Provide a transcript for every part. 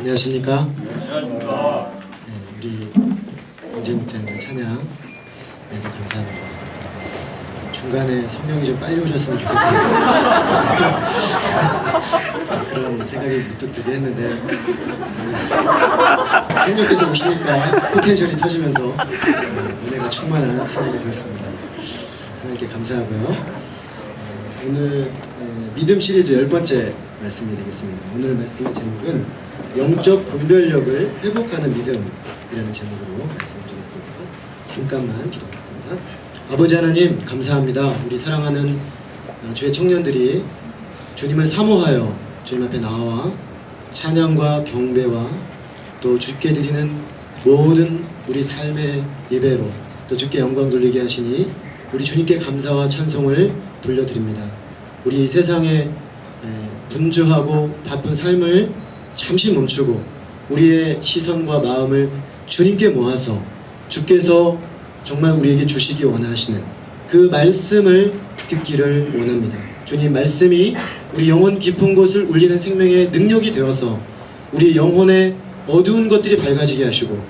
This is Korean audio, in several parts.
안녕하십니까? 안녕하십니까? 네, 우리 영재 목사님들 찬양해서 감사합니다. 중간에 성령이 좀 빨리 오셨으면 좋겠다 그런 생각이 문득 들긴 했는데 성령께서 오시니까 포텐셜이 터지면서 은혜가 충만한 찬양이 되었습니다. 하나님께 감사하고요. 오늘 믿음 시리즈 10번째 말씀이 되겠습니다. 오늘 말씀의 제목은 영적 분별력을 회복하는 믿음이라는 제목으로 말씀드리겠습니다. 잠깐만 기도하겠습니다. 아버지 하나님 감사합니다. 우리 사랑하는 주의 청년들이 주님을 사모하여 주님 앞에 나와 찬양과 경배와 또 주께 드리는 모든 우리 삶의 예배로 또 주께 영광 돌리게 하시니 우리 주님께 감사와 찬송을 돌려드립니다. 우리 세상에 분주하고 바쁜 삶을 잠시 멈추고 우리의 시선과 마음을 주님께 모아서 주께서 정말 우리에게 주시기 원하시는 그 말씀을 듣기를 원합니다. 주님 말씀이 우리 영혼 깊은 곳을 울리는 생명의 능력이 되어서 우리 영혼의 어두운 것들이 밝아지게 하시고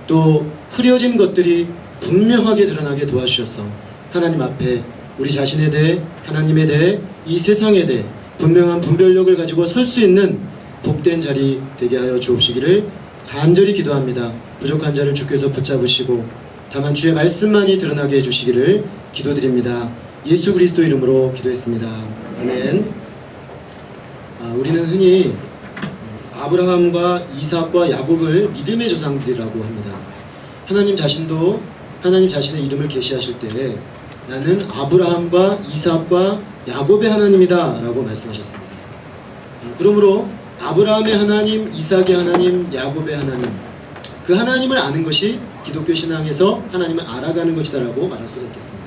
또 흐려진 것들이 분명하게 드러나게 도와주셔서 하나님 앞에 우리 자신에 대해 하나님에 대해 이 세상에 대해 분명한 분별력을 가지고 설 수 있는 복된 자리 되게 하여 주옵시기를 간절히 기도합니다. 부족한 자를 주께서 붙잡으시고 다만 주의 말씀만이 드러나게 해주시기를 기도드립니다. 예수 그리스도 이름으로 기도했습니다. 아멘. 우리는 흔히 아브라함과 이삭과 야곱을 믿음의 조상들이라고 합니다. 하나님 자신도 하나님 자신의 이름을 계시하실 때에 나는 아브라함과 이삭과 야곱의 하나님이다 라고 말씀하셨습니다. 그러므로 아브라함의 하나님, 이삭의 하나님, 야곱의 하나님, 그 하나님을 아는 것이 기독교 신앙에서 하나님을 알아가는 것이다 라고 말할 수가 있겠습니다.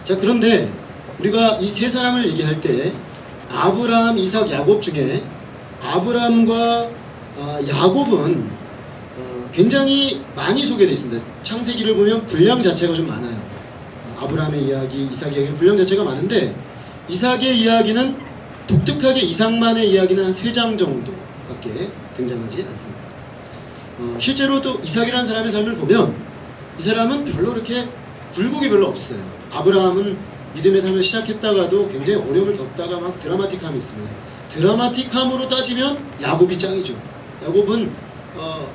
자, 그런데 우리가 이 세 사람을 얘기할 때 아브라함, 이삭, 야곱 중에 아브라함과 야곱은 굉장히 많이 소개되어 있습니다. 창세기를 보면 분량 자체가 좀 많아요. 아브라함의 이야기, 이삭의 이야기는 분량 자체가 많은데 이삭의 이야기는 독특하게 이삭만의 이야기는 한 3장 정도밖에 등장하지 않습니다. 실제로 또 이삭이라는 사람의 삶을 보면 이 사람은 별로 그렇게 굴곡이 별로 없어요. 아브라함은 믿음의 삶을 시작했다가도 굉장히 어려움을 겪다가 막 드라마틱함이 있습니다. 드라마틱함으로 따지면 야곱이 짱이죠. 야곱은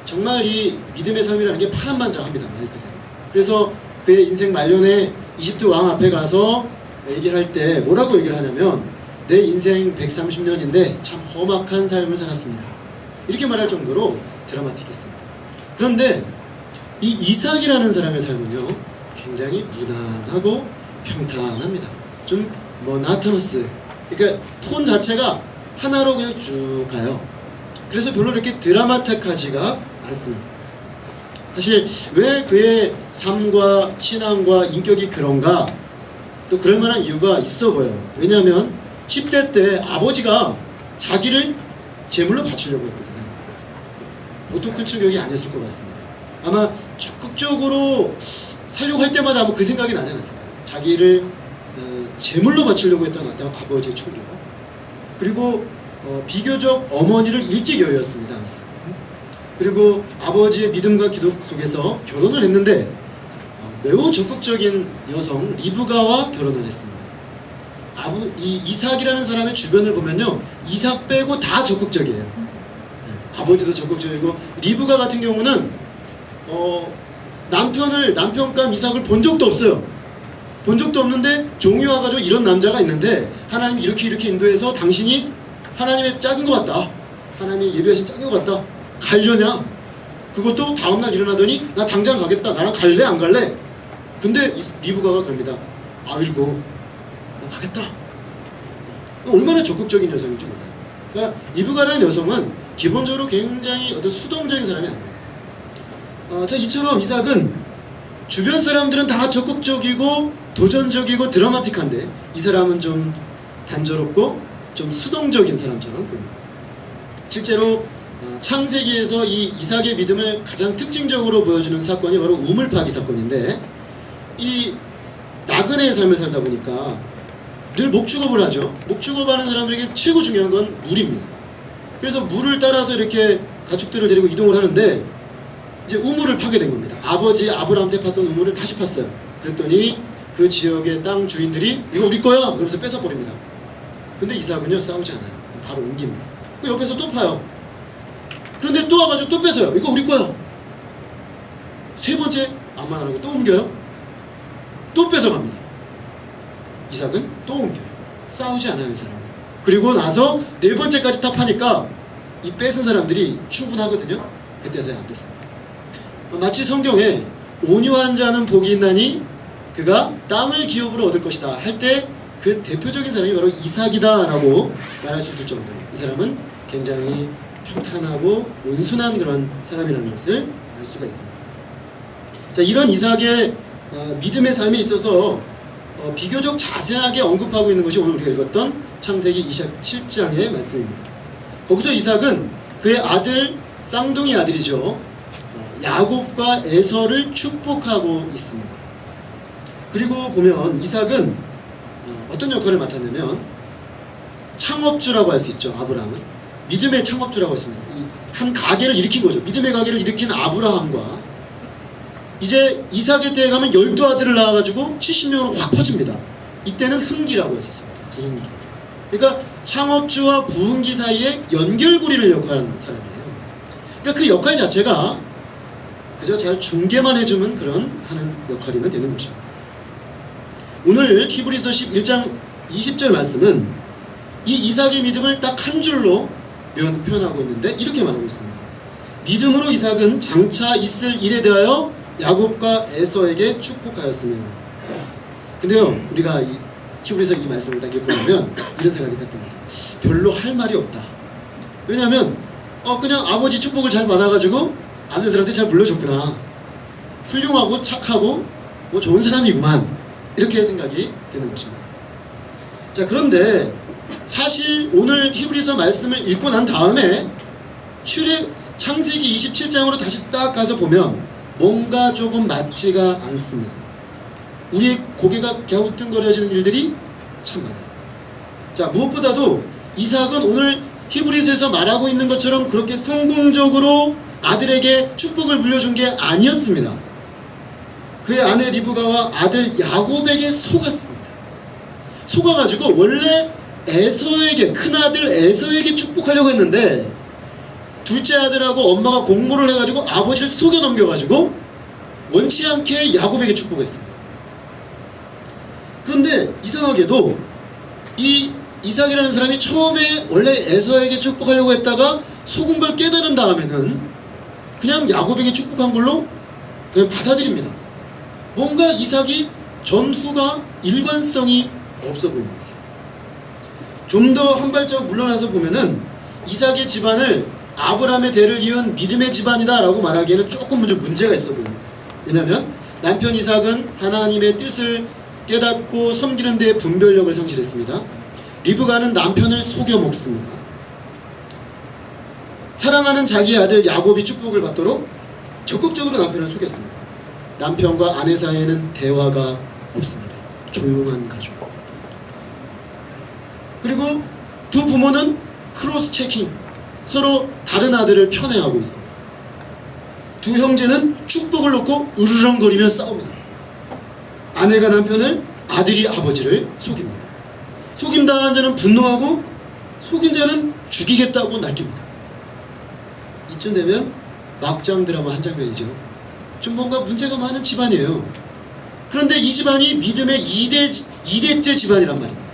정말 이 믿음의 삶이라는 게 파란만장합니다. 말 그대로. 그래서 그의 인생 말년에 이집트 왕 앞에 가서 얘기를 할 때 뭐라고 얘기를 하냐면 내 인생 130년인데 참 험악한 삶을 살았습니다. 이렇게 말할 정도로 드라마틱했습니다. 그런데 이 이삭이라는 사람의 삶은요 굉장히 무난하고 평탄합니다. 좀 모나토너스, 그러니까 톤 자체가 하나로 그냥 쭉 가요. 그래서 별로 이렇게 드라마틱하지가 않습니다. 사실 왜 그의 삶과 신앙과 인격이 그런가, 또 그럴 만한 이유가 있어 보여요. 왜냐하면 10대 때 아버지가 자기를 제물로 바치려고 했거든요. 보통 큰 충격이 아니었을 것 같습니다. 아마 적극적으로 살려고 할 때마다 아마 그 생각이 나지 않았을까요? 자기를 제물로 바치려고 했던 어떤 아버지의 충격. 그리고 비교적 어머니를 일찍 여였습니다. 그리고 아버지의 믿음과 기도 속에서 결혼을 했는데 매우 적극적인 여성 리브가와 결혼을 했습니다. 이 이삭이라는 사람의 주변을 보면요 이삭 빼고 다 적극적이에요. 아버지도 적극적이고 리브가 같은 경우는 남편감 이삭을 본 적도 없어요. 본 적도 없는데 종이 와가지고 이런 남자가 있는데 하나님이 이렇게 인도해서 당신이 하나님의 짝인 것 같다, 하나님이 예비하신 짝인 것 같다, 가려냐? 그것도 다음날 일어나더니 나 당장 가겠다, 나랑 갈래 안 갈래? 근데 리브가가 그럽니다. 아이고 나 가겠다. 얼마나 적극적인 여성인지 몰라요. 그러니까 리브가라는 여성은 기본적으로 굉장히 어떤 수동적인 사람이 아닙니다. 자, 이처럼 이삭은 주변 사람들은 다 적극적이고 도전적이고 드라마틱한데 이 사람은 좀 단조롭고 좀 수동적인 사람처럼 보입니다. 실제로 창세기에서 이 이삭의 믿음을 가장 특징적으로 보여주는 사건이 바로 우물 파기 사건인데, 이 나그네의 삶을 살다 보니까 늘 목축업을 하죠. 목축업하는 사람들에게 최고 중요한 건 물입니다. 그래서 물을 따라서 이렇게 가축들을 데리고 이동을 하는데 이제 우물을 파게 된 겁니다. 아버지 아브라함한테 팠던 우물을 다시 팠어요. 그랬더니 그 지역의 땅 주인들이 이거 우리 거야! 그러면서 뺏어버립니다. 근데 이삭은요 싸우지 않아요. 바로 옮깁니다. 그 옆에서 또 파요. 그런데 또 와가지고 또 뺏어요. 이거 우리 거야. 세 번째 아무 말 안 하고 또 옮겨요. 또 뺏어갑니다. 이삭은 또 옮겨요. 싸우지 않아요, 이 사람은. 그리고 나서 네 번째까지 다 파니까 이 뺏은 사람들이 충분하거든요. 그때서야 안 뺐습니다. 마치 성경에 온유한 자는 복이 있나니 그가 땅을 기업으로 얻을 것이다 할 때 그 대표적인 사람이 바로 이삭이다 라고 말할 수 있을 정도로 이 사람은 굉장히 평탄하고 온순한 그런 사람이라는 것을 알 수가 있습니다. 자, 이런 이삭의 믿음의 삶에 있어서 비교적 자세하게 언급하고 있는 것이 오늘 우리가 읽었던 창세기 27장의 말씀입니다. 거기서 이삭은 그의 아들, 쌍둥이 아들이죠, 야곱과 에서를 축복하고 있습니다. 그리고 보면 이삭은 어떤 역할을 맡았냐면 창업주라고 할 수 있죠. 아브라함은 믿음의 창업주라고 했습니다. 한 가게를 일으킨 거죠. 믿음의 가게를 일으킨 아브라함과 이제 이삭의 때에 가면 12아들을 낳아가지고 70년으로 확 퍼집니다. 이때는 흥기라고 했었습니다. 부흥기. 그러니까 창업주와 부흥기 사이에 연결고리를 역할하는 사람이에요. 그러니까 그 역할 자체가 그저 잘 중개만 해주면 그런 하는 역할이면 되는 것입니다. 오늘 히브리서 11장 20절 말씀은 이 이삭의 믿음을 딱 한 줄로 표현하고 있는데 이렇게 말하고 있습니다. 믿음으로 이삭은 장차 있을 일에 대하여 야곱과 에서에게 축복하였으며. 근데요, 우리가 이 히브리서 이 말씀을 딱 읽고 보면 이런 생각이 딱 듭니다. 별로 할 말이 없다. 왜냐하면 그냥 아버지 축복을 잘 받아가지고 아들들한테 잘 물려줬구나, 훌륭하고 착하고 뭐 좋은 사람이구만, 이렇게 생각이 드는 것입니다. 자, 그런데 사실 오늘 히브리서 말씀을 읽고 난 다음에 창세기 27장으로 다시 딱 가서 보면 뭔가 조금 맞지가 않습니다. 우리의 고개가 갸우뚱거려지는 일들이 참 많아요. 자, 무엇보다도 이삭은 오늘 히브리서에서 말하고 있는 것처럼 그렇게 성공적으로 아들에게 축복을 물려준 게 아니었습니다. 그의 아내 리브가와 아들 야곱에게 속았습니다. 속아가지고 원래 에서에게, 큰아들 에서에게 축복하려고 했는데 둘째 아들하고 엄마가 공모를 해가지고 아버지를 속여 넘겨가지고 원치 않게 야곱에게 축복했습니다. 그런데 이상하게도 이 이삭이라는 사람이 처음에 원래 에서에게 축복하려고 했다가 속은 걸 깨달은 다음에는 그냥 야곱에게 축복한 걸로 그냥 받아들입니다. 뭔가 이삭이 전후가 일관성이 없어 보입니다. 좀 더 한 발자국 물러나서 보면은 이삭의 집안을 아브라함의 대를 이은 믿음의 집안이다 라고 말하기에는 조금 좀 문제가 있어 보입니다. 왜냐하면 남편 이삭은 하나님의 뜻을 깨닫고 섬기는 데 분별력을 상실했습니다. 리브가는 남편을 속여 먹습니다. 사랑하는 자기 아들 야곱이 축복을 받도록 적극적으로 남편을 속였습니다. 남편과 아내 사이에는 대화가 없습니다. 조용한 가족. 그리고 두 부모는 크로스 체킹, 서로 다른 아들을 편애하고 있습니다. 두 형제는 축복을 놓고 으르렁거리며 싸웁니다. 아내가 남편을, 아들이 아버지를 속입니다. 속임당한 자는 분노하고 속인 자는 죽이겠다고 날뛰니다. 이쯤 되면 막장 드라마 한 장면이죠. 좀 뭔가 문제가 많은 집안이에요. 그런데 이 집안이 믿음의 2대째 집안이란 말입니다.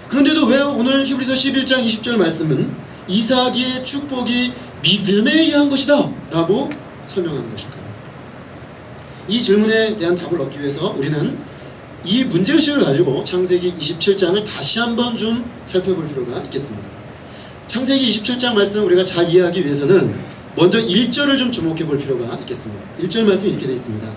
그런데도 왜 오늘 히브리서 11장 20절 말씀은 이삭의 축복이 믿음에 의한 것이다 라고 설명하는 것일까요? 이 질문에 대한 답을 얻기 위해서 우리는 이 문제의식을 가지고 창세기 27장을 다시 한번 좀 살펴볼 필요가 있겠습니다. 창세기 27장 말씀을 우리가 잘 이해하기 위해서는 먼저 1절을 좀 주목해 볼 필요가 있겠습니다. 1절 말씀이 이렇게 되어 있습니다.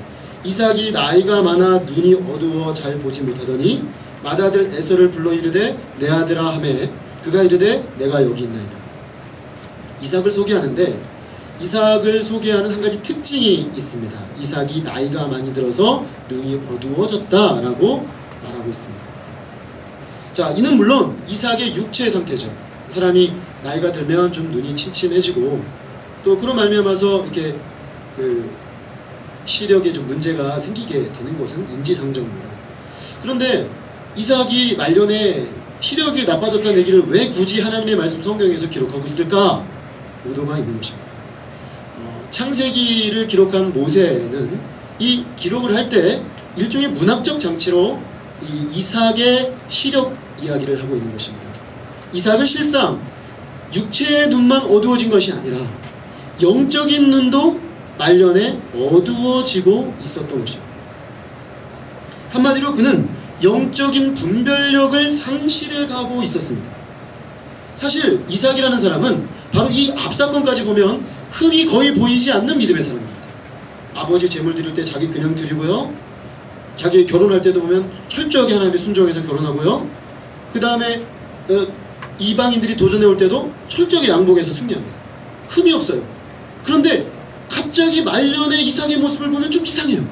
이삭이 나이가 많아 눈이 어두워 잘 보지 못하더니 맏아들 에서를 불러 이르되 내 아들아 하매 그가 이르되 내가 여기 있나이다. 이삭을 소개하는데 이삭을 소개하는 한 가지 특징이 있습니다. 이삭이 나이가 많이 들어서 눈이 어두워졌다 라고 말하고 있습니다. 자, 이는 물론 이삭의 육체의 상태죠. 사람이 나이가 들면 좀 눈이 침침해지고 또 그런 말미암아서 이렇게 그 시력에 좀 문제가 생기게 되는 것은 인지상정입니다. 그런데 이삭이 말년에 시력이 나빠졌다는 얘기를 왜 굳이 하나님의 말씀 성경에서 기록하고 있을까? 의도가 있는 것입니다. 창세기를 기록한 모세는 이 기록을 할 때 일종의 문학적 장치로 이 이삭의 시력 이야기를 하고 있는 것입니다. 이삭은 실상 육체의 눈만 어두워진 것이 아니라 영적인 눈도 말년에 어두워지고 있었던 것입니다. 한마디로 그는 영적인 분별력을 상실해 가고 있었습니다. 사실 이삭이라는 사람은 바로 이 앞사건까지 보면 흠이 거의 보이지 않는 믿음의 사람입니다. 아버지 제물 드릴 때 자기 그냥 드리고요, 자기 결혼할 때도 보면 철저하게 하나님의 순종해서 결혼하고요, 그 다음에 이방인들이 도전해 올 때도 철저하게 양복해서 승리합니다. 흠이 없어요. 그런데 갑자기 말년에 이삭의 모습을 보면 좀 이상해요.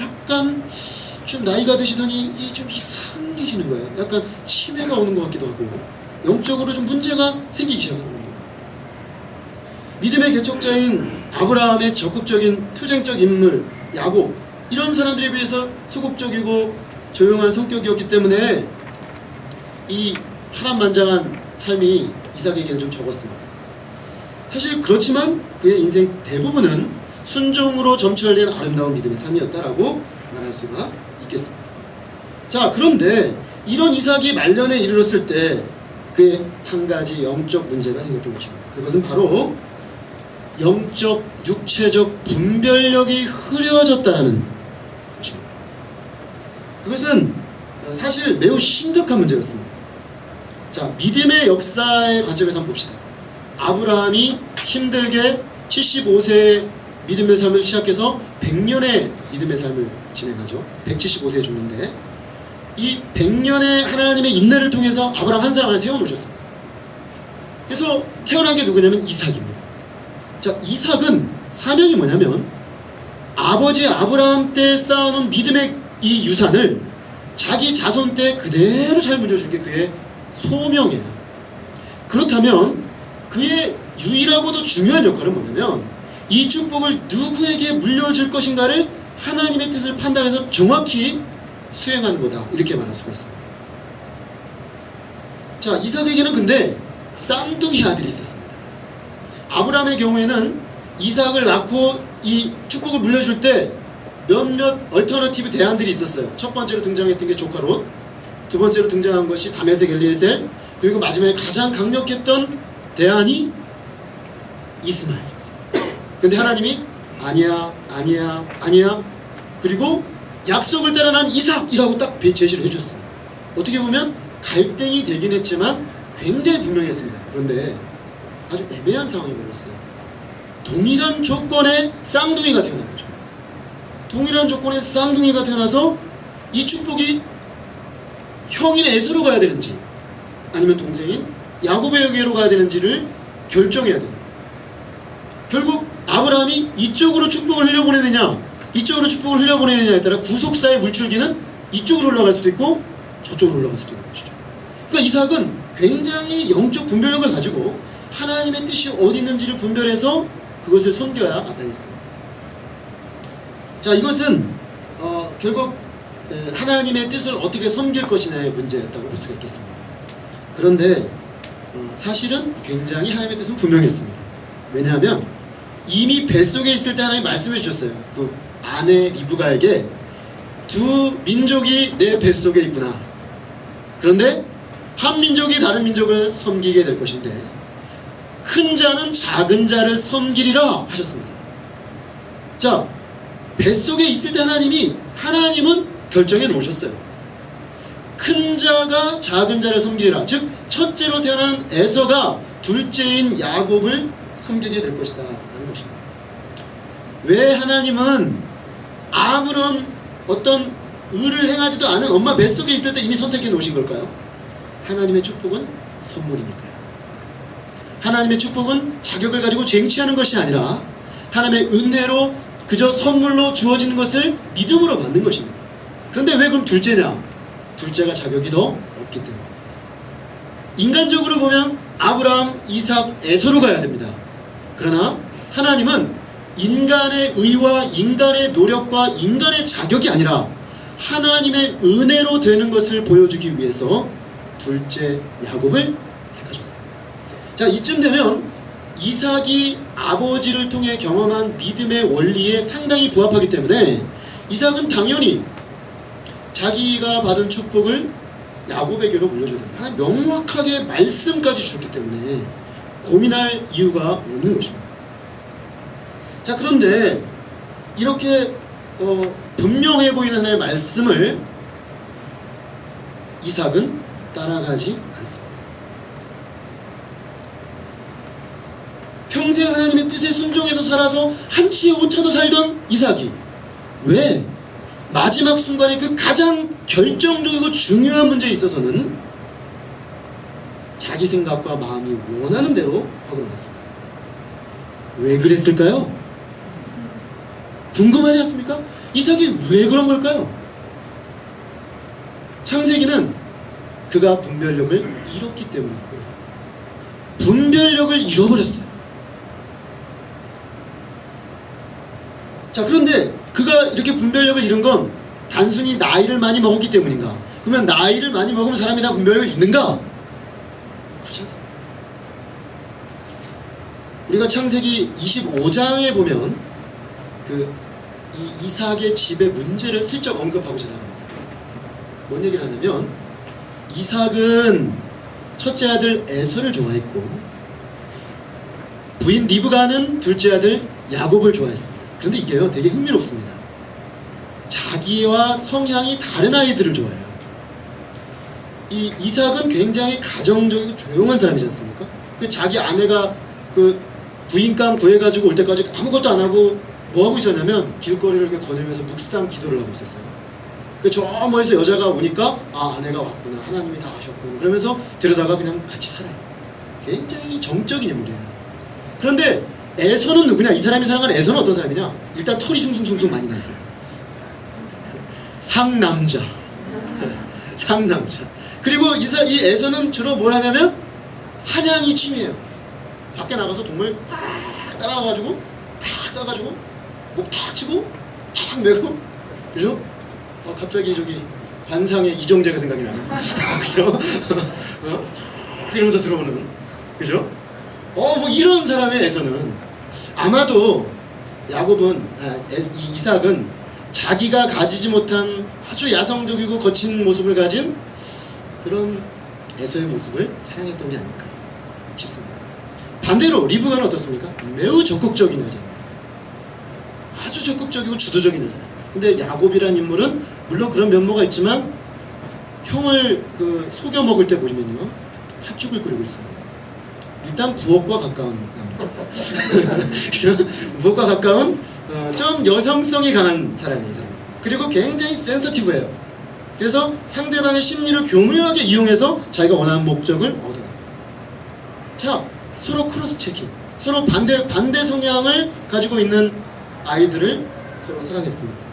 약간 좀 나이가 드시더니 이게 좀 이상해지는 거예요. 약간 치매가 오는 것 같기도 하고 영적으로 좀 문제가 생기기 시작하는 겁니다. 믿음의 개척자인 아브라함의 적극적인 투쟁적 인물 야곱, 이런 사람들에 비해서 소극적이고 조용한 성격이었기 때문에 이 파란만장한 삶이 이삭에게는 좀 적었습니다. 사실 그렇지만 그의 인생 대부분은 순종으로 점철된 아름다운 믿음의 삶이었다라고 말할 수가 있겠습니다. 자, 그런데 이런 이삭이 말년에 이르렀을 때 그의 한 가지 영적 문제가 생겼던 것입니다. 그것은 바로 영적, 육체적 분별력이 흐려졌다는 것입니다. 그것은 사실 매우 심각한 문제였습니다. 자, 믿음의 역사의 관점에서 한번 봅시다. 아브라함이 힘들게 75세의 믿음의 삶을 시작해서 100년의 믿음의 삶을 진행하죠. 175세에 죽는데 이 100년의 하나님의 인내를 통해서 아브라함 한 사람을 세워놓으셨습니다. 그래서 태어난 게 누구냐면 이삭입니다. 자, 이삭은 사명이 뭐냐면 아버지 아브라함 때 쌓아놓은 믿음의 이 유산을 자기 자손 때 그대로 잘 물려준 게 그의 소명이에요. 그렇다면 그의 유일하고도 중요한 역할은 뭐냐면 이 축복을 누구에게 물려줄 것인가를 하나님의 뜻을 판단해서 정확히 수행하는 거다, 이렇게 말할 수가 있습니다. 자, 이삭에게는 근데 쌍둥이 아들이 있었습니다. 아브라함의 경우에는 이삭을 낳고 이 축복을 물려줄 때 몇몇 얼터너티브 대안들이 있었어요. 첫 번째로 등장했던 게 조카 롯, 두 번째로 등장한 것이 다메섹 엘리에셀, 그리고 마지막에 가장 강력했던 대안이 이스마엘이었어요. 근데 하나님이 아니야, 아니야, 아니야, 그리고 약속을 따라 난 이삭이라고 딱 제시를 해주셨어요. 어떻게 보면 갈등이 되긴 했지만 굉장히 분명했습니다. 그런데 아주 애매한 상황이 벌어졌어요. 동일한 조건의 쌍둥이가 태어난 거죠. 동일한 조건의 쌍둥이가 태어나서 이 축복이 형인 에서로 가야 되는지 아니면 동생인 야곱에게로 가야 되는지를 결정해야 됩니다. 결국 아브라함이 이쪽으로 축복을 흘려보내느냐 이쪽으로 축복을 흘려보내느냐에 따라 구속사의 물줄기는 이쪽으로 올라갈 수도 있고 저쪽으로 올라갈 수도 있는 것이죠. 그러니까 이삭은 굉장히 영적 분별력을 가지고 하나님의 뜻이 어디 있는지를 분별해서 그것을 섬겨야 마땅했습니다. 자, 이것은 결국 하나님의 뜻을 어떻게 섬길 것이냐의 문제였다고 볼 수가 있겠습니다. 그런데 사실은 굉장히 하나님의 뜻은 분명했습니다. 왜냐하면 이미 뱃속에 있을 때 하나님 말씀해 주셨어요. 그 아내 리브가에게 두 민족이 내 뱃속에 있구나. 그런데 한 민족이 다른 민족을 섬기게 될 것인데 큰 자는 작은 자를 섬기리라 하셨습니다. 자, 뱃속에 있을 때 하나님은 결정해 놓으셨어요. 큰 자가 작은 자를 섬기리라. 즉 첫째로 태어나는 에서가 둘째인 야곱을 섬기게 될 것이다 라는 것입니다. 왜 하나님은 아무런 어떤 의를 행하지도 않은 엄마 뱃속에 있을 때 이미 선택해 놓으신 걸까요? 하나님의 축복은 선물이니까요. 하나님의 축복은 자격을 가지고 쟁취하는 것이 아니라 하나님의 은혜로 그저 선물로 주어지는 것을 믿음으로 받는 것입니다. 그런데 왜 그럼 둘째냐? 둘째가 자격이 더 없기 때문입니다. 인간적으로 보면 아브라함, 이삭, 에서로 가야 됩니다. 그러나 하나님은 인간의 의와 인간의 노력과 인간의 자격이 아니라 하나님의 은혜로 되는 것을 보여주기 위해서 둘째 야곱을 택하셨어요. 자, 이쯤 되면 이삭이 아버지를 통해 경험한 믿음의 원리에 상당히 부합하기 때문에 이삭은 당연히 자기가 받은 축복을 야곱에게로 물려줘야 됩니다. 하나님 명확하게 말씀까지 주셨기 때문에 고민할 이유가 없는 것입니다. 자, 그런데 이렇게 분명해 보이는 하나님의 말씀을 이삭은 따라가지 않습니다. 평생 하나님의 뜻에 순종해서 살아서 한치의 오차도 살던 이삭이 왜 마지막 순간에 그 가장 결정적이고 중요한 문제에 있어서는 자기 생각과 마음이 원하는 대로 하고 나갔을까요? 왜 그랬을까요? 궁금하지 않습니까? 이삭이 왜 그런 걸까요? 창세기는 그가 분별력을 잃었기 때문입니다. 분별력을 잃어버렸어요. 자, 그런데 그가 이렇게 분별력을 잃은 건 단순히 나이를 많이 먹었기 때문인가? 그러면 나이를 많이 먹으면 사람이 다 분별력을 잃는가? 그렇지 않습니다. 우리가 창세기 25장에 보면 이 이삭의 집의 문제를 슬쩍 언급하고 지나갑니다. 뭔 얘기를 하냐면 이삭은 첫째 아들 에서를 좋아했고 부인 리브가는 둘째 아들 야곱을 좋아했습니다. 그런데 이게요 되게 흥미롭습니다. 자기와 성향이 다른 아이들을 좋아해요. 이 이삭은 굉장히 가정적이고 조용한 사람이지 않습니까? 그 자기 아내가 그 부인감 구해가지고 올 때까지 아무것도 안 하고 뭐 하고 있었냐면 길거리를 이렇게 거닐면서 묵상 기도를 하고 있었어요. 그 저 멀리서 여자가 오니까 아, 아내가 왔구나, 하나님이 다 하셨구나 그러면서 들여다가 그냥 같이 살아요. 굉장히 정적인 인물이에요. 그런데 에서는 누구냐? 이 사람이 사랑하는 에서는 어떤 사람이냐? 일단 털이 숭숭숭숭 많이 났어요. 상남자. 상남자. 그리고 이 에서는 주로 뭘 하냐면 사냥이 취미예요. 밖에 나가서 동물 탁 따라와가지고 탁 싸가지고 목 탁 치고 탁 메고, 그죠? 갑자기 저기 관상의 이정재가 생각이 나요. 그죠? 이러면서 들어오는, 그죠? 뭐 이런 사람의 에서는 아마도 야곱은 이 이삭은 자기가 가지지 못한 아주 야성적이고 거친 모습을 가진 그런 에서의 모습을 사랑했던 게 아닐까 싶습니다. 반대로 리브가는 어떻습니까? 매우 적극적인 여자입니다. 아주 적극적이고 주도적인 여자. 근데 야곱이라는 인물은 물론 그런 면모가 있지만 형을 속여 먹을 때 보면요 팥죽을 끓이고 있어요. 일단 부엌과 가까운 남자. 부엌과 가까운 좀 여성성이 강한 사람이에요. 사람. 그리고 굉장히 센서티브해요. 그래서 상대방의 심리를 교묘하게 이용해서 자기가 원하는 목적을 얻어냅니다. 자, 서로 크로스 체킹, 서로 반대 성향을 가지고 있는 아이들을 서로 사랑했습니다.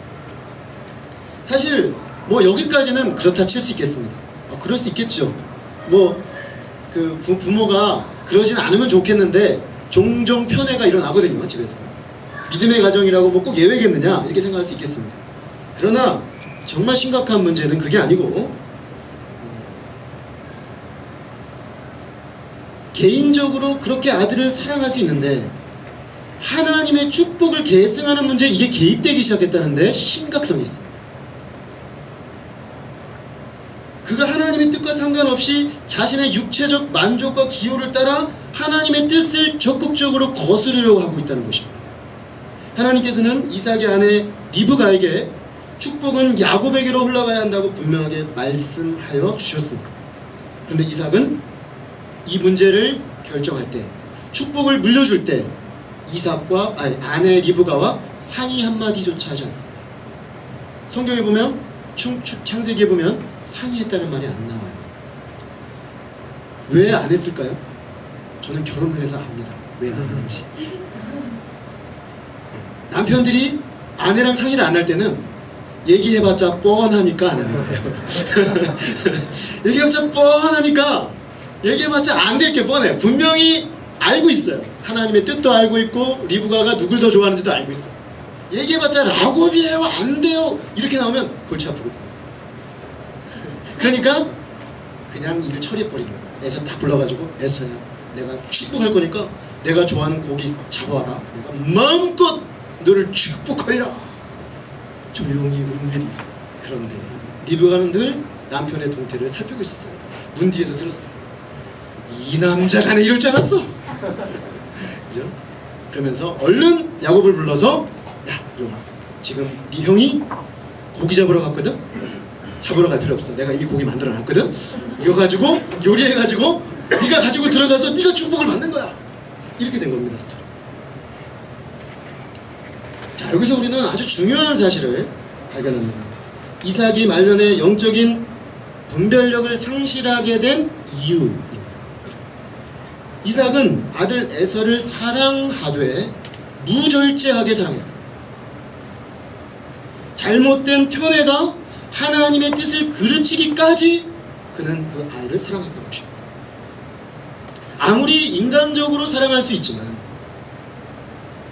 사실 뭐 여기까지는 그렇다 칠 수 있겠습니다. 그럴 수 있겠죠. 뭐 부모가 그러진 않으면 좋겠는데 종종 편애가 일어나거든요. 집에서 믿음의 가정이라고 뭐 꼭 예외겠느냐 이렇게 생각할 수 있겠습니다. 그러나 정말 심각한 문제는 그게 아니고 개인적으로 그렇게 아들을 사랑할 수 있는데 하나님의 축복을 계승하는 문제에 이게 개입되기 시작했다는데 심각성이 있습니다. 그가 하나님의 뜻과 상관없이 자신의 육체적 만족과 기호를 따라 하나님의 뜻을 적극적으로 거스르려고 하고 있다는 것입니다. 하나님께서는 이삭의 아내 리브가에게 축복은 야곱에게로 흘러가야 한다고 분명하게 말씀하여 주셨습니다. 그런데 이삭은 이 문제를 결정할 때, 축복을 물려줄 때 아내 리브가와 상의 한마디조차 하지 않습니다. 성경에 보면 창세기에 보면 상의했다는 말이 안 나와요. 왜 안 했을까요? 저는 결혼을 해서 압니다. 왜 안 하는지. 남편들이 아내랑 상의를 안 할 때는 얘기해봤자 뻔하니까 안 하는 거예요. 얘기해봤자 뻔하니까 얘기해봤자 안 될 게 뻔해. 분명히 알고 있어요. 하나님의 뜻도 알고 있고 리브가가 누굴 더 좋아하는지도 알고 있어요. 얘기해봤자 라곱이에요, 안 돼요, 이렇게 나오면 골치 아프거든요. 그러니까 그냥 일을 처리해버리는 거야. 에서 다 불러가지고, 에서야 내가 축복할 거니까 내가 좋아하는 고기 잡아와라. 내가 마음껏 너를 축복하리라. 조용히 은밀히. 그런데 리브가는 늘 남편의 동태를 살피고 있었어요. 문 뒤에서 들었어요. 이 남자가 내 이럴 줄 알았어. 그죠? 그러면서 얼른 야곱을 불러서, 야, 이놈아, 지금 네 형이 고기 잡으러 갔거든? 잡으러 갈 필요 없어. 내가 이미 고기 만들어 놨거든? 이거 가지고 요리해가지고 네가 가지고 들어가서 네가 축복을 받는 거야. 이렇게 된 겁니다. 자, 여기서 우리는 아주 중요한 사실을 발견합니다. 이삭이 말년에 영적인 분별력을 상실하게 된 이유입니다. 이삭은 아들 에서를 사랑하되 무절제하게 사랑했습니다. 잘못된 편애가 하나님의 뜻을 그르치기까지 그는 그 아이를 사랑했던 것입니다. 아무리 인간적으로 사랑할 수 있지만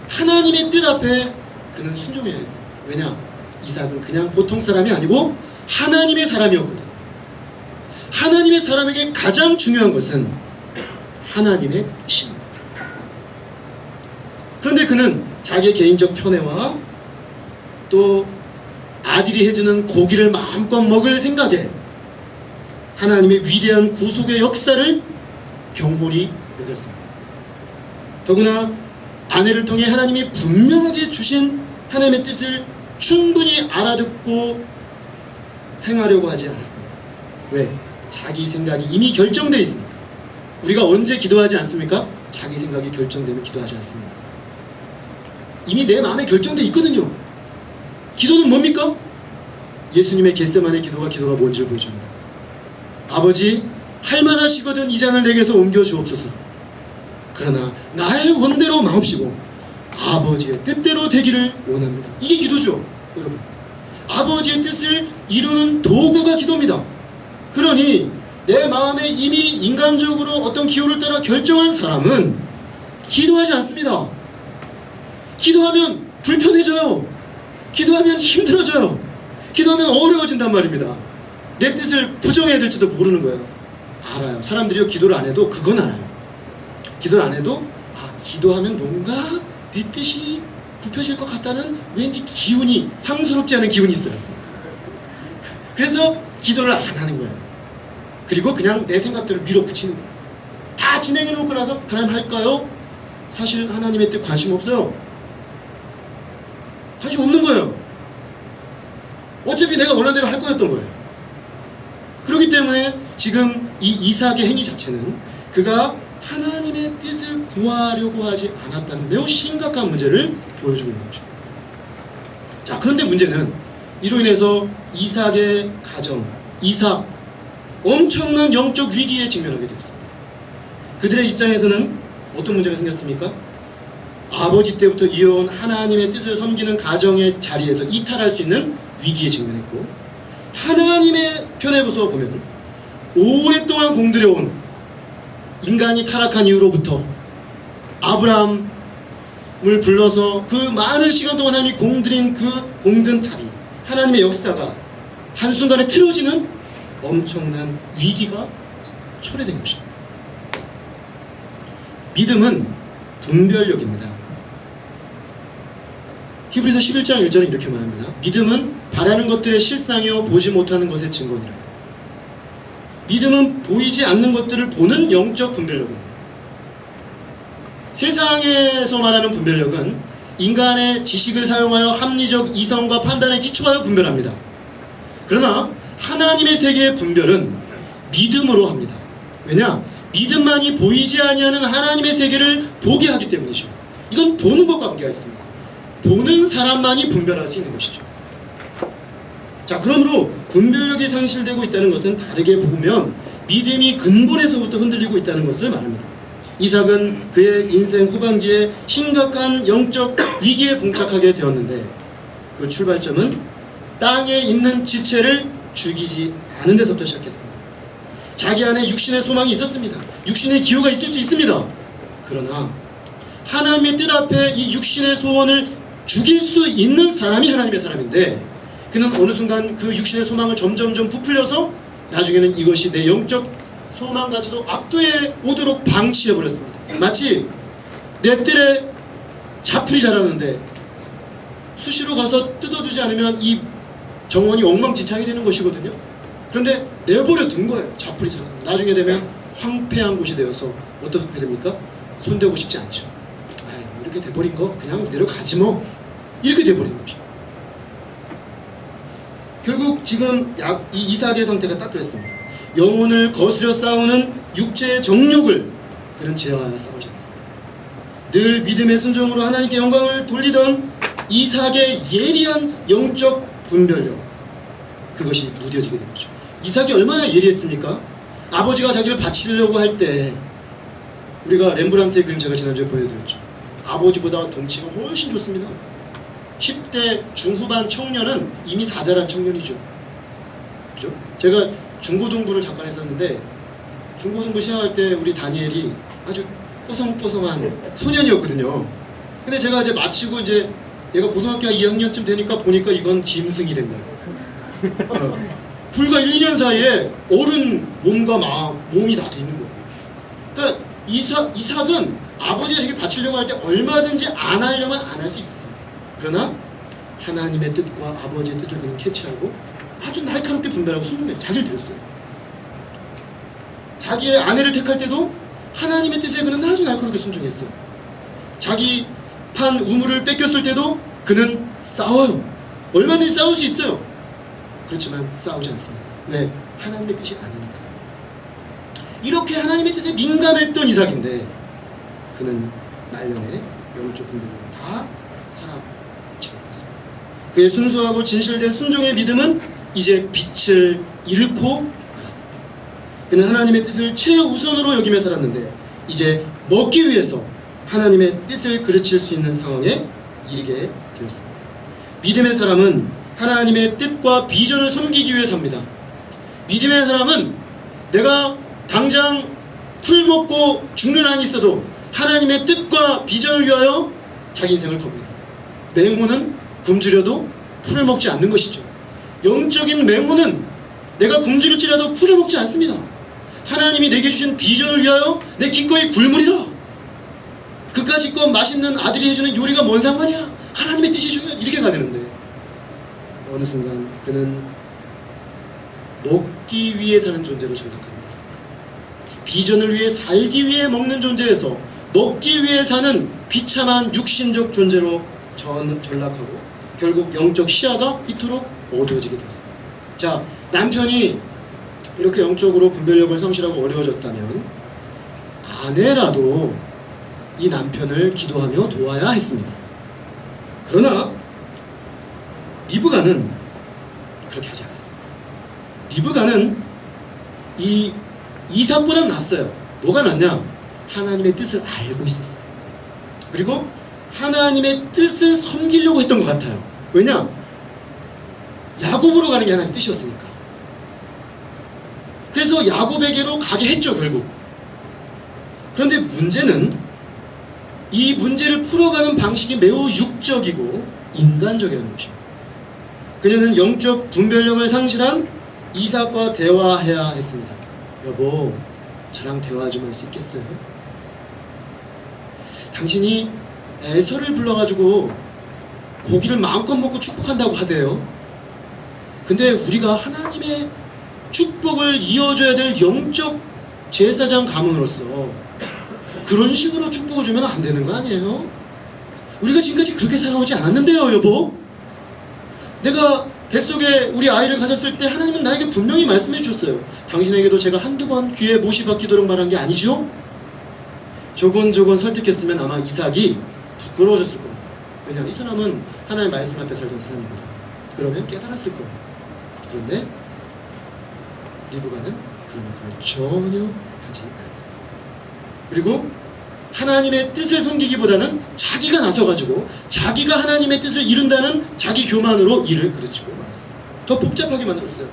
하나님의 뜻 앞에 그는 순종해야 했습니다. 왜냐? 이삭은 그냥 보통 사람이 아니고 하나님의 사람이었거든요. 하나님의 사람에게 가장 중요한 것은 하나님의 뜻입니다. 그런데 그는 자기의 개인적 편애와 또 아들이 해주는 고기를 마음껏 먹을 생각에 하나님의 위대한 구속의 역사를 경홀히 여겼습니다. 더구나 아내를 통해 하나님이 분명하게 주신 하나님의 뜻을 충분히 알아듣고 행하려고 하지 않았습니다. 왜? 자기 생각이 이미 결정되어 있으니까. 우리가 언제 기도하지 않습니까? 자기 생각이 결정되면 기도하지 않습니다. 이미 내 마음에 결정되어 있거든요. 기도는 뭡니까? 예수님의 겟세마네 기도가 뭔지를 보여줍니다. 아버지, 할만하시거든 이 잔을 내게서 옮겨 주옵소서. 그러나 나의 원대로 마옵시고 아버지의 뜻대로 되기를 원합니다. 이게 기도죠, 여러분. 아버지의 뜻을 이루는 도구가 기도입니다. 그러니 내 마음에 이미 인간적으로 어떤 기호를 따라 결정한 사람은 기도하지 않습니다. 기도하면 불편해져요. 기도하면 힘들어져요. 기도하면 어려워진단 말입니다. 내 뜻을 부정해야 될지도 모르는 거예요. 알아요. 사람들이요, 기도를 안 해도 그건 알아요. 기도를 안 해도 기도하면 뭔가 내 뜻이 굽혀질 것 같다는 왠지 기운이, 상스럽지 않은 기운이 있어요. 그래서 기도를 안 하는 거예요. 그리고 그냥 내 생각들을 밀어붙이는 거예요. 다 진행해놓고 나서 하나님 할까요? 사실 하나님의 뜻 관심 없어요. 관심 없는 거예요. 어차피 내가 원하는 대로 할 거였던 거예요. 그렇기 때문에 지금 이 이삭의 행위 자체는 그가 하나님의 뜻을 구하려고 하지 않았다는 매우 심각한 문제를 보여주고 있는 것입니다. 자, 그런데 문제는 이로 인해서 이삭의 가정, 이삭, 엄청난 영적 위기에 직면하게 되었습니다. 그들의 입장에서는 어떤 문제가 생겼습니까? 아버지 때부터 이어온 하나님의 뜻을 섬기는 가정의 자리에서 이탈할 수 있는 위기에 직면했고, 하나님의 편에서 보면 오랫동안 공들여온 인간이 타락한 이후로부터 아브라함을 불러서 그 많은 시간 동안 하나님이 공들인 그 공든 탑이, 하나님의 역사가 한순간에 틀어지는 엄청난 위기가 초래된 것입니다. 믿음은 분별력입니다. 히브리서 11장 1절은 이렇게 말합니다. 믿음은 바라는 것들의 실상이요 보지 못하는 것의 증거니라. 믿음은 보이지 않는 것들을 보는 영적 분별력입니다. 세상에서 말하는 분별력은 인간의 지식을 사용하여 합리적 이성과 판단에 기초하여 분별합니다. 그러나 하나님의 세계의 분별은 믿음으로 합니다. 왜냐? 믿음만이 보이지 아니하는 하나님의 세계를 보게 하기 때문이죠. 이건 보는 것과 관계가 있습니다. 보는 사람만이 분별할 수 있는 것이죠. 자, 그러므로 분별력이 상실되고 있다는 것은 다르게 보면 믿음이 근본에서부터 흔들리고 있다는 것을 말합니다. 이삭은 그의 인생 후반기에 심각한 영적 위기에 봉착하게 되었는데, 그 출발점은 땅에 있는 지체를 죽이지 않은 데서부터 시작했습니다. 자기 안에 육신의 소망이 있었습니다. 육신의 기호가 있을 수 있습니다. 그러나 하나님의 뜻 앞에 이 육신의 소원을 죽일 수 있는 사람이 하나님의 사람인데, 그는 어느 순간 그 육신의 소망을 점점점 부풀려서 나중에는 이것이 내 영적 소망까지도 압도해 오도록 방치해버렸습니다. 마치 내 뜰에 자풀이 자라는데 수시로 가서 뜯어주지 않으면 이 정원이 엉망진창이 되는 것이거든요. 그런데 내버려 둔 거예요. 자풀이 자라는. 나중에 되면 황폐한 곳이 되어서 어떻게 됩니까? 손대고 싶지 않죠. 아이, 이렇게 돼버린 거 그냥 내려가지 뭐, 이렇게 돼버린 거죠. 결국 지금 이 이삭의 상태가 딱 그랬습니다. 영혼을 거스려 싸우는 육체의 정욕을 그는 제어하여 싸우지 않았습니다. 늘 믿음의 순종으로 하나님께 영광을 돌리던 이삭의 예리한 영적 분별력, 그것이 무뎌지게 된 거죠. 이삭이 얼마나 예리했습니까? 아버지가 자기를 바치려고 할 때, 우리가 렘브란트의 그림 제가 지난주에 보여드렸죠. 아버지보다 덩치가 훨씬 좋습니다. 10대 중후반 청년은 이미 다 자란 청년이죠. 그죠? 제가 중고등부를 잠깐 했었는데, 중고등부 시작할 때 우리 다니엘이 아주 뽀송뽀송한 소년이었거든요. 근데 제가 이제 마치고 이제 얘가 고등학교 2학년쯤 되니까 보니까 이건 짐승이 된 거예요. 불과 1, 2년 사이에 어른 몸과 몸이 다 돼 있는 거예요. 그러니까 이삭은 아버지가 자기 바치려고 할 때 얼마든지 안 하려면 안 할 수 있었어요. 그러나 하나님의 뜻과 아버지의 뜻을 그는 캐치하고 아주 날카롭게 분별하고 순종해서 자기를 드렸어요. 자기의 아내를 택할 때도 하나님의 뜻에 그는 아주 날카롭게 순종했어요. 자기 판 우물을 뺏겼을 때도 그는 싸워요. 얼마든지 싸울 수 있어요. 그렇지만 싸우지 않습니다. 왜? 하나님의 뜻이 아니니까. 이렇게 하나님의 뜻에 민감했던 이삭인데, 그는 말년에 영적 분별로 다 사라져버렸습니다. 그의 순수하고 진실된 순종의 믿음은 이제 빛을 잃고 말았습니다. 그는 하나님의 뜻을 최우선으로 여기며 살았는데, 이제 먹기 위해서 하나님의 뜻을 그르칠 수 있는 상황에 이르게 되었습니다. 믿음의 사람은 하나님의 뜻과 비전을 섬기기 위해 삽니다. 믿음의 사람은 내가 당장 풀 먹고 죽는 한이 있어도 하나님의 뜻과 비전을 위하여 자기 인생을 겁니다. 맹호는 굶주려도 풀을 먹지 않는 것이죠. 영적인 맹호는 내가 굶주릴지라도 풀을 먹지 않습니다. 하나님이 내게 주신 비전을 위하여 내 기꺼이 굶으리라. 그까짓 맛있는 아들이 해주는 요리가 뭔 상관이야? 하나님의 뜻이 중요해. 이렇게 가되는데, 어느 순간 그는 먹기 위해 사는 존재로 전락하게 되었습니다. 비전을 위해 살기 위해 먹는 존재에서 먹기 위해 사는 비참한 육신적 존재로 전락하고 결국 영적 시야가 이토록 어두워지게 되었습니다. 자, 남편이 이렇게 영적으로 분별력을 성실하고 어려워졌다면 아내라도 이 남편을 기도하며 도와야 했습니다. 그러나 리브가는 그렇게 하지 않았습니다. 리브가는 이 이삭보다 낫어요. 뭐가 낫냐? 하나님의 뜻을 알고 있었어요. 그리고 하나님의 뜻을 섬기려고 했던 것 같아요. 왜냐? 야곱으로 가는 게 하나님의 뜻이었으니까. 그래서 야곱에게로 가게 했죠, 결국. 그런데 문제는 이 문제를 풀어가는 방식이 매우 육적이고 인간적이라는 것입니다. 그녀는 영적 분별력을 상실한 이삭과 대화해야 했습니다. 여보, 저랑 대화 좀 할 수 있겠어요? 당신이 에서를 불러가지고 고기를 마음껏 먹고 축복한다고 하대요. 근데 우리가 하나님의 축복을 이어줘야 될 영적 제사장 가문으로서 그런 식으로 축복을 주면 안 되는 거 아니에요? 우리가 지금까지 그렇게 살아오지 않았는데요, 여보. 내가 뱃속에 우리 아이를 가졌을 때 하나님은 나에게 분명히 말씀해 주셨어요. 당신에게도 제가 한두 번 귀에 못이 박히도록 말한 게 아니죠? 조곤조곤 설득했으면 아마 이삭이 부끄러워졌을 겁니다. 왜냐하면 이 사람은 하나님의 말씀 앞에 살던 사람이거든요. 그러면 깨달았을 거예요. 그런데 리브가는 그런 역할을 전혀 하지 않았습니다. 그리고 하나님의 뜻을 섬기기보다는 자기가 나서가지고 자기가 하나님의 뜻을 이룬다는 자기 교만으로 일을 그르치고 말았습니다. 더 복잡하게 만들었어요.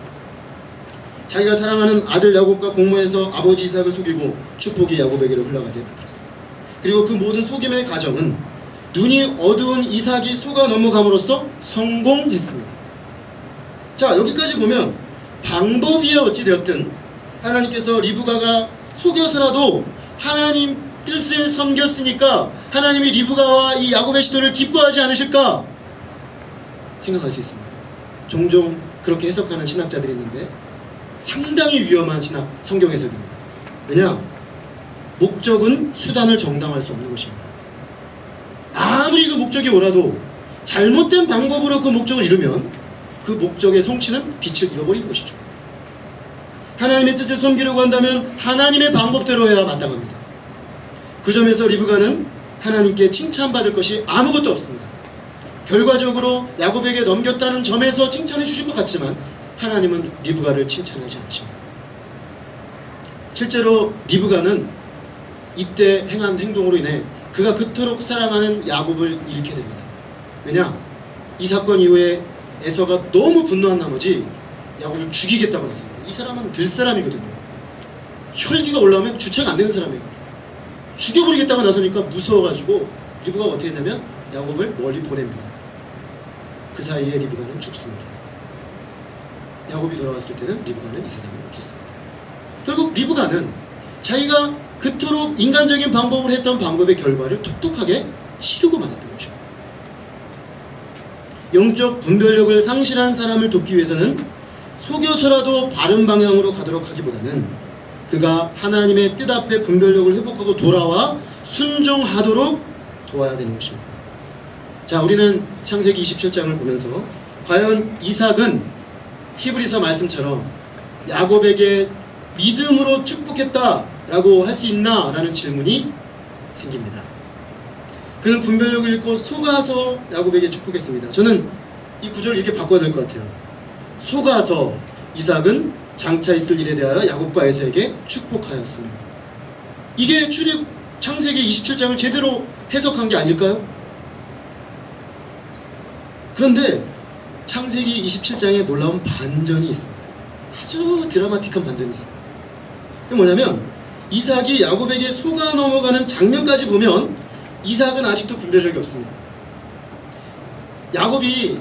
자기가 사랑하는 아들 야곱과 공모해서 아버지 이삭을 속이고 축복이 야곱에게로 흘러가게 만들었습니다. 그리고 그 모든 속임의 과정은 눈이 어두운 이삭이 속아 넘어감으로써 성공했습니다. 자, 여기까지 보면 방법이 어찌되었든 하나님께서 리브가가 속여서라도 하나님 뜻을 섬겼으니까 하나님이 리브가와 이 야곱의 시도를 기뻐하지 않으실까 생각할 수 있습니다. 종종 그렇게 해석하는 신학자들이 있는데 상당히 위험한 성경 해석입니다. 왜냐? 목적은 수단을 정당화할 수 없는 것입니다. 아무리 그 목적이 옳아도 잘못된 방법으로 그 목적을 이루면 그 목적의 성취는 빛을 잃어버리는 것이죠. 하나님의 뜻을 섬기려고 한다면 하나님의 방법대로 해야 마땅합니다. 그 점에서 리브가는 하나님께 칭찬받을 것이 아무것도 없습니다. 결과적으로 야곱에게 넘겼다는 점에서 칭찬해 주실 것 같지만 하나님은 리브가를 칭찬하지 않으십니다. 실제로 리브가는 이때 행한 행동으로 인해 그가 그토록 사랑하는 야곱을 잃게 됩니다. 왜냐? 이 사건 이후에 에서가 너무 분노한 나머지 야곱을 죽이겠다고 나섭니다. 이 사람은 들 사람이거든요. 혈기가 올라오면 주체가 안 되는 사람이에요. 죽여버리겠다고 나서니까 무서워가지고 리브가가 어떻게 했냐면 야곱을 멀리 보냅니다. 그 사이에 리브가는 죽습니다. 야곱이 돌아왔을 때는 리브가는 이 세상에 없었습니다. 결국 리브가는 자기가 그토록 인간적인 방법으로 했던 방법의 결과를 톡톡하게 치르고 말았던 것입니다. 영적 분별력을 상실한 사람을 돕기 위해서는 속여서라도 바른 방향으로 가도록 하기보다는 그가 하나님의 뜻 앞에 분별력을 회복하고 돌아와 순종하도록 도와야 되는 것입니다. 자, 우리는 창세기 27장을 보면서 과연 이삭은 히브리서 말씀처럼 야곱에게 믿음으로 축복했다라고 할 수 있나? 라는 질문이 생깁니다. 그는 분별력을 잃고 속아서 야곱에게 축복했습니다. 저는 이 구절을 이렇게 바꿔야 될 것 같아요. 속아서 이삭은 장차 있을 일에 대하여 야곱과 에서에게 축복하였습니다. 이게 창세기 27장을 제대로 해석한 게 아닐까요? 그런데 창세기 27장에 놀라운 반전이 있습니다. 아주 드라마틱한 반전이 있습니다. 그게 뭐냐면 이삭이 야곱에게 속아 넘어가는 장면까지 보면 이삭은 아직도 분별력이 없습니다. 야곱이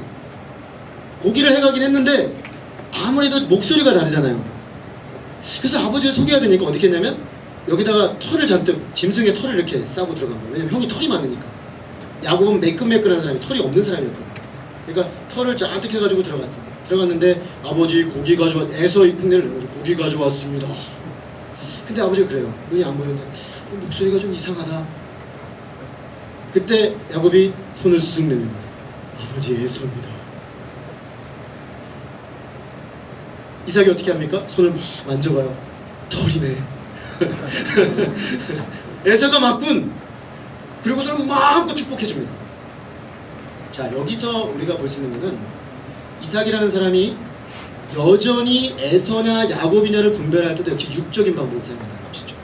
고기를 해가긴 했는데 아무래도 목소리가 다르잖아요. 그래서 아버지를 속여야 되니까 어떻게 했냐면 여기다가 털을 잔뜩, 짐승의 털을 이렇게 싸고 들어간 거예요. 왜냐면 형이 털이 많으니까. 야곱은 매끈매끈한 사람이, 털이 없는 사람이었거든요. 그러니까 털을 잔뜩 해가지고 들어갔습니다. 들어갔는데 아버지 고기 에서 흉내를 내가지고 고기 가져왔습니다. 근데 아버지가 그래요. 눈이 안 보이는데 목소리가 좀 이상하다. 그때 야곱이 손을 쓱 내밉니다. 아버지 에서입니다. 이삭이 어떻게 합니까? 손을 막 만져봐요. 털이네. 에서가 맞군. 그리고 손을 마음껏 축복해줍니다. 자, 여기서 우리가 볼 수 있는 것은 이삭이라는 사람이 여전히 에서냐 야곱이냐를 분별할 때도 역시 육적인 방법을 사용한다는 것이죠.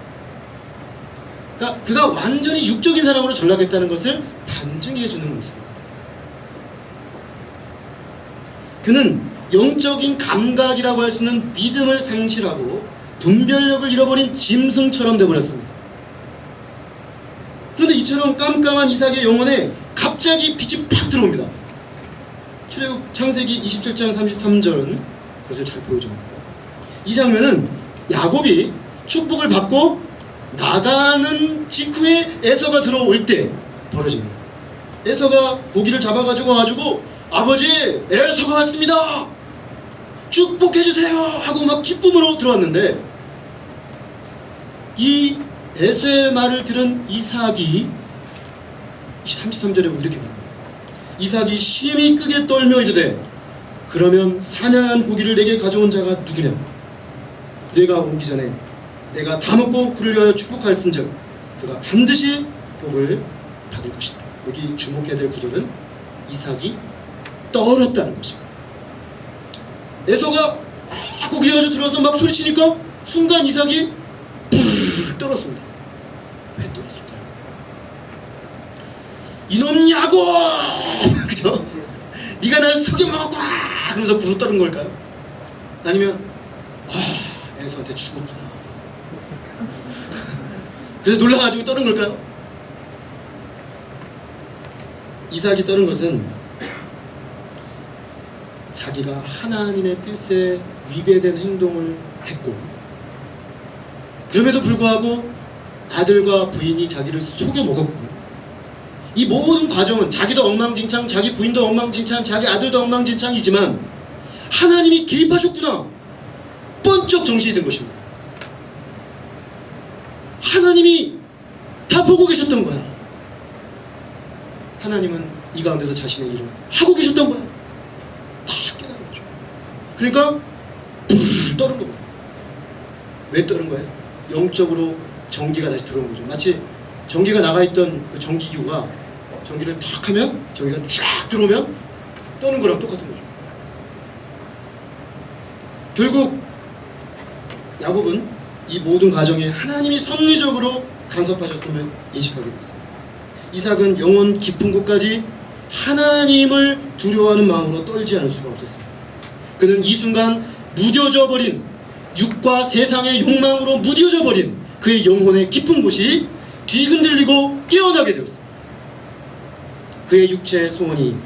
그러니까 그가 완전히 육적인 사람으로 전락했다는 것을 반증해주는 모습입니다. 그는 영적인 감각이라고 할 수 있는 믿음을 상실하고 분별력을 잃어버린 짐승처럼 되어버렸습니다. 그런데 이처럼 깜깜한 이삭의 영혼에 갑자기 빛이 팍 들어옵니다. 출애굽 창세기 27장 33절은 그것을 잘 보여줍니다. 이 장면은 야곱이 축복을 받고 나가는 직후에 에서가 들어올 때 벌어집니다. 에서가 고기를 잡아가지고 와가지고 아버지 에서가 왔습니다. 축복해주세요 하고 막 기쁨으로 들어왔는데 이 에서의 말을 들은 이삭이 33절에 보면 이렇게 말합니다. 이삭이 심히 크게 떨며 이르되 그러면 사냥한 고기를 내게 가져온 자가 누구냐? 내가 오기 전에 내가 다 먹고 그를 위하여 축복하였은즉 그가 반드시 복을 받을 것이다. 여기 주목해야 될 구절은 이삭이 떨었다는 것입니다. 에서가 고기 가지고 들어와서 막 소리치니까 순간 이삭이 부르르 떨었습니다. 왜 떨었을까요? 이놈 야곱! 그죠? 네가 날 속여먹었구나! 그러면서 부르 떠는 걸까요? 아니면 이삭한테 죽었구나. 그래서 놀라가지고 떠는 걸까요? 이삭이 떠는 것은 자기가 하나님의 뜻에 위배된 행동을 했고, 그럼에도 불구하고 아들과 부인이 자기를 속여 먹었고, 이 모든 과정은 자기도 엉망진창, 자기 부인도 엉망진창, 자기 아들도 엉망진창이지만 하나님이 개입하셨구나 번쩍 정신이 든 것입니다. 하나님이 다 보고 계셨던 거야. 하나님은 이 가운데서 자신의 일을 하고 계셨던 거야. 다 깨달은 거죠. 그러니까 불 떠는 겁니다. 왜 떠는 거예요? 영적으로 전기가 다시 들어온 거죠. 마치 전기가 나가있던 그 전기기구가 전기를 탁 하면 전기가 쫙 들어오면 떠는 거랑 똑같은 거죠. 결국 야곱은 이 모든 과정에 하나님이 섭리적으로 간섭하셨음을 인식하게 됐습니다. 이삭은 영혼 깊은 곳까지 하나님을 두려워하는 마음으로 떨지 않을 수가 없었습니다. 그는 이 순간 무뎌져 버린, 육과 세상의 욕망으로 무뎌져 버린 그의 영혼의 깊은 곳이 뒤흔들리고 깨어나게 되었습니다. 그의 육체의 소원이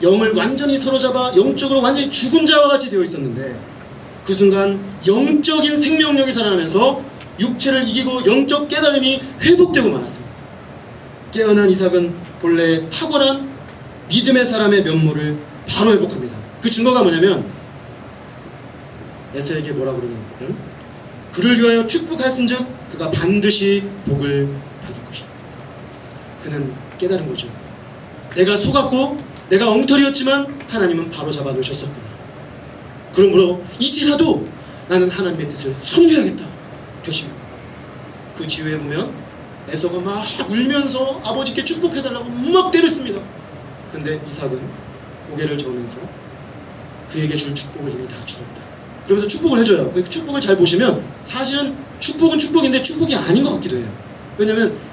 영을 완전히 사로잡아 영적으로 완전히 죽은 자와 같이 되어 있었는데, 그 순간 영적인 생명력이 살아나면서 육체를 이기고 영적 깨달음이 회복되고 말았습니다. 깨어난 이삭은 본래 탁월한 믿음의 사람의 면모를 바로 회복합니다. 그 증거가 뭐냐면, 에서에게 뭐라고 그러냐면, 그를 위하여 축복하였은즉 그가 반드시 복을 받을 것이다. 그는 깨달은 거죠. 내가 속았고 내가 엉터리였지만 하나님은 바로 잡아 놓으셨었구나. 그러므로 이제라도 나는 하나님의 뜻을 섬겨야겠다 결심합니다. 그 지후에 보면 에서가 막 울면서 아버지께 축복해달라고 막 때렸습니다. 근데 이삭은 고개를 저으면서 그에게 줄 축복을 이미 다 주었다. 그러면서 축복을 해줘요. 그 축복을 잘 보시면 사실은 축복은 축복인데 축복이 아닌 것 같기도 해요. 왜냐면